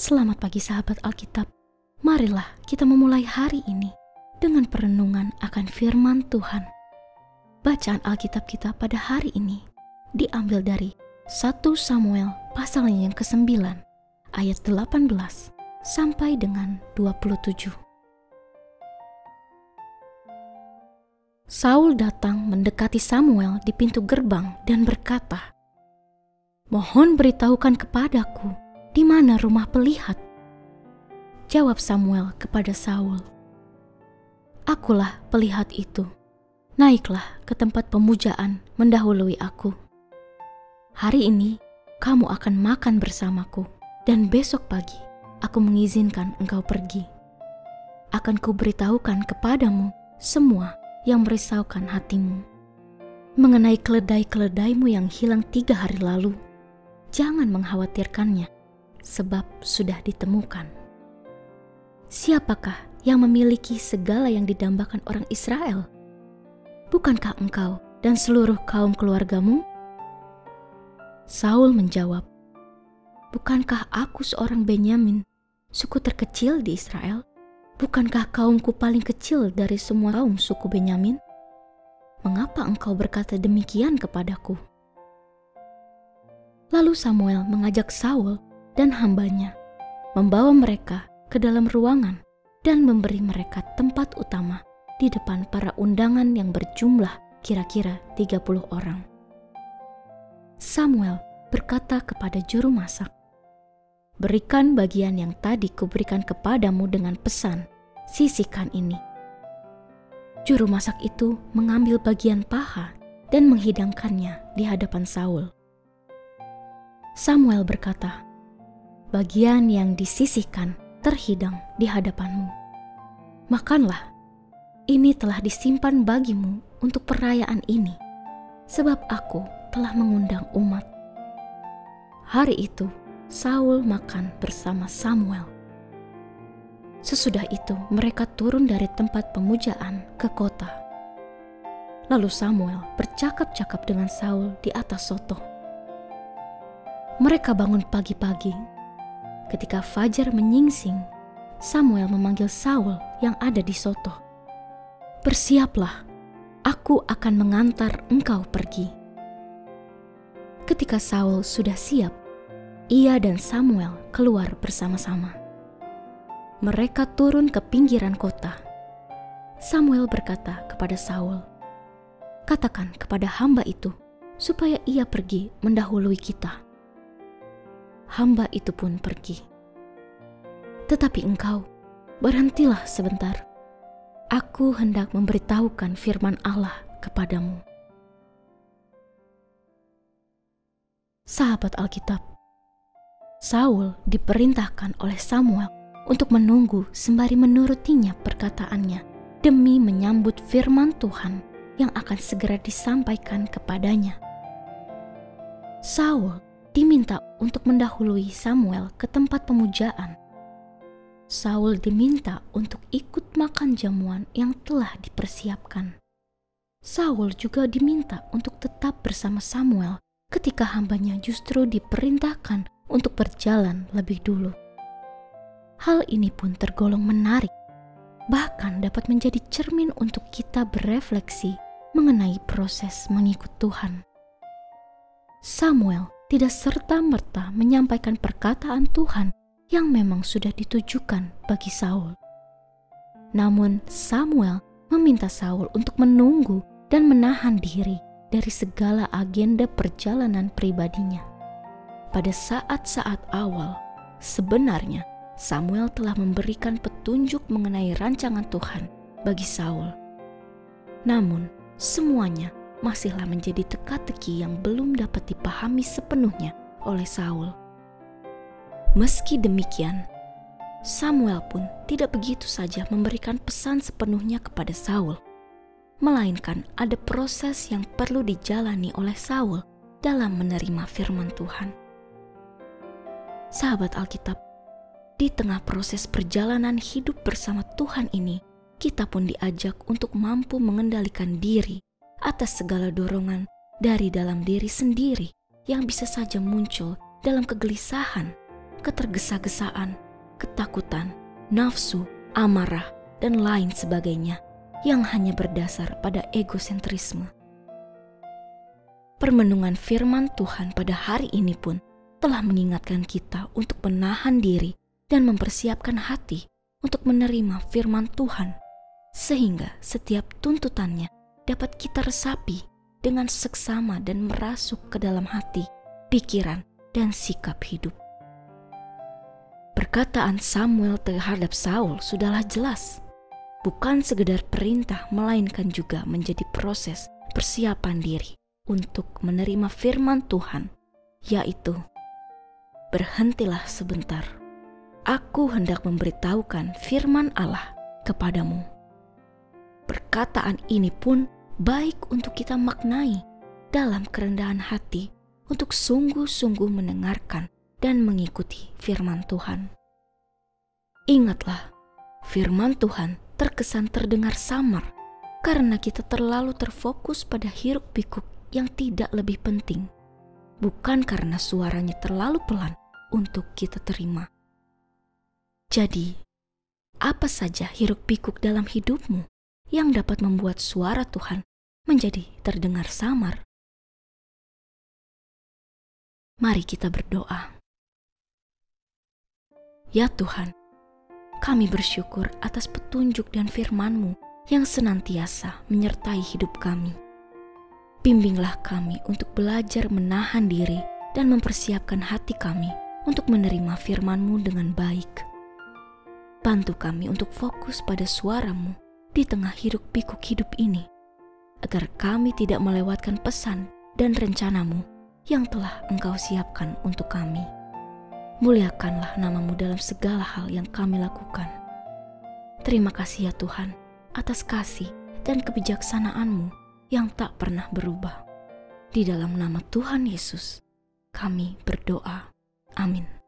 Selamat pagi sahabat Alkitab. Marilah kita memulai hari ini dengan perenungan akan firman Tuhan. Bacaan Alkitab kita pada hari ini diambil dari 1 Samuel pasalnya yang ke-9 ayat 18 sampai dengan 27. Saul datang mendekati Samuel di pintu gerbang dan berkata, "Mohon beritahukan kepadaku di mana rumah pelihat." Jawab Samuel kepada Saul, "Akulah pelihat itu. Naiklah ke tempat pemujaan mendahului aku. Hari ini kamu akan makan bersamaku, dan besok pagi aku mengizinkan engkau pergi. Akan kuberitahukan kepadamu semua yang merisaukan hatimu. Mengenai keledai-keledaimu yang hilang 3 hari lalu, jangan mengkhawatirkannya, sebab sudah ditemukan. Siapakah yang memiliki segala yang didambakan orang Israel? Bukankah engkau dan seluruh kaum keluargamu?" Saul menjawab, "Bukankah aku seorang Benyamin, suku terkecil di Israel? Bukankah kaumku paling kecil dari semua kaum suku Benyamin? Mengapa engkau berkata demikian kepadaku?" Lalu Samuel mengajak Saul dan hambanya, membawa mereka ke dalam ruangan dan memberi mereka tempat utama di depan para undangan yang berjumlah kira-kira 30 orang. Samuel berkata kepada juru masak, "Berikan bagian yang tadi kuberikan kepadamu dengan pesan, sisihkan ini." Juru masak itu mengambil bagian paha dan menghidangkannya di hadapan Saul. Samuel berkata, "Bagian yang disisihkan terhidang di hadapanmu. Makanlah, ini telah disimpan bagimu untuk perayaan ini, sebab aku telah mengundang umat." Hari itu Saul makan bersama Samuel. Sesudah itu mereka turun dari tempat pemujaan ke kota. Lalu Samuel bercakap-cakap dengan Saul di atas soto. Mereka bangun pagi-pagi. Ketika fajar menyingsing, Samuel memanggil Saul yang ada di soto. "Bersiaplah, aku akan mengantar engkau pergi." Ketika Saul sudah siap, ia dan Samuel keluar bersama-sama. Mereka turun ke pinggiran kota. Samuel berkata kepada Saul, "Katakan kepada hamba itu supaya ia pergi mendahului kita." Hamba itu pun pergi. "Tetapi engkau, berhentilah sebentar. Aku hendak memberitahukan firman Allah kepadamu." Sahabat Alkitab, Saul diperintahkan oleh Samuel untuk menunggu sembari menurutinya perkataannya demi menyambut firman Tuhan yang akan segera disampaikan kepadanya. Saul diminta untuk mendahului Samuel ke tempat pemujaan. Saul diminta untuk ikut makan jamuan yang telah dipersiapkan. Saul juga diminta untuk tetap bersama Samuel ketika hambanya justru diperintahkan untuk berjalan lebih dulu. Hal ini pun tergolong menarik, bahkan dapat menjadi cermin untuk kita berefleksi mengenai proses mengikut Tuhan. Samuel tidak serta-merta menyampaikan perkataan Tuhan yang memang sudah ditujukan bagi Saul. Namun Samuel meminta Saul untuk menunggu dan menahan diri dari segala agenda perjalanan pribadinya. Pada saat-saat awal, sebenarnya Samuel telah memberikan petunjuk mengenai rancangan Tuhan bagi Saul. Namun, semuanya masihlah menjadi teka-teki yang belum dapat dipahami sepenuhnya oleh Saul. Meski demikian, Samuel pun tidak begitu saja memberikan pesan sepenuhnya kepada Saul, melainkan ada proses yang perlu dijalani oleh Saul dalam menerima firman Tuhan. Sahabat Alkitab, di tengah proses perjalanan hidup bersama Tuhan ini, kita pun diajak untuk mampu mengendalikan diri atas segala dorongan dari dalam diri sendiri yang bisa saja muncul dalam kegelisahan, ketergesa-gesaan, ketakutan, nafsu, amarah, dan lain sebagainya yang hanya berdasar pada egosentrisme. Permenungan firman Tuhan pada hari ini pun telah mengingatkan kita untuk menahan diri dan mempersiapkan hati untuk menerima firman Tuhan, sehingga setiap tuntutannya dapat kita resapi dengan seksama dan merasuk ke dalam hati, pikiran, dan sikap hidup. Perkataan Samuel terhadap Saul sudahlah jelas. Bukan sekedar perintah, melainkan juga menjadi proses persiapan diri untuk menerima firman Tuhan, yaitu, "Berhentilah sebentar, aku hendak memberitahukan firman Allah kepadamu." Perkataan ini pun baik untuk kita maknai dalam kerendahan hati untuk sungguh-sungguh mendengarkan dan mengikuti firman Tuhan. Ingatlah, firman Tuhan terkesan terdengar samar karena kita terlalu terfokus pada hiruk-pikuk yang tidak lebih penting, bukan karena suaranya terlalu pelan untuk kita terima. Jadi, apa saja hiruk-pikuk dalam hidupmu yang dapat membuat suara Tuhan menjadi terdengar samar? Mari kita berdoa. Ya Tuhan, kami bersyukur atas petunjuk dan firman-Mu yang senantiasa menyertai hidup kami. Bimbinglah kami untuk belajar menahan diri dan mempersiapkan hati kami untuk menerima firman-Mu dengan baik. Bantu kami untuk fokus pada suara-Mu di tengah hiruk-pikuk hidup ini, agar kami tidak melewatkan pesan dan rencana-Mu yang telah Engkau siapkan untuk kami. Muliakanlah nama-Mu dalam segala hal yang kami lakukan. Terima kasih ya Tuhan atas kasih dan kebijaksanaan-Mu yang tak pernah berubah. Di dalam nama Tuhan Yesus, kami berdoa. Amin.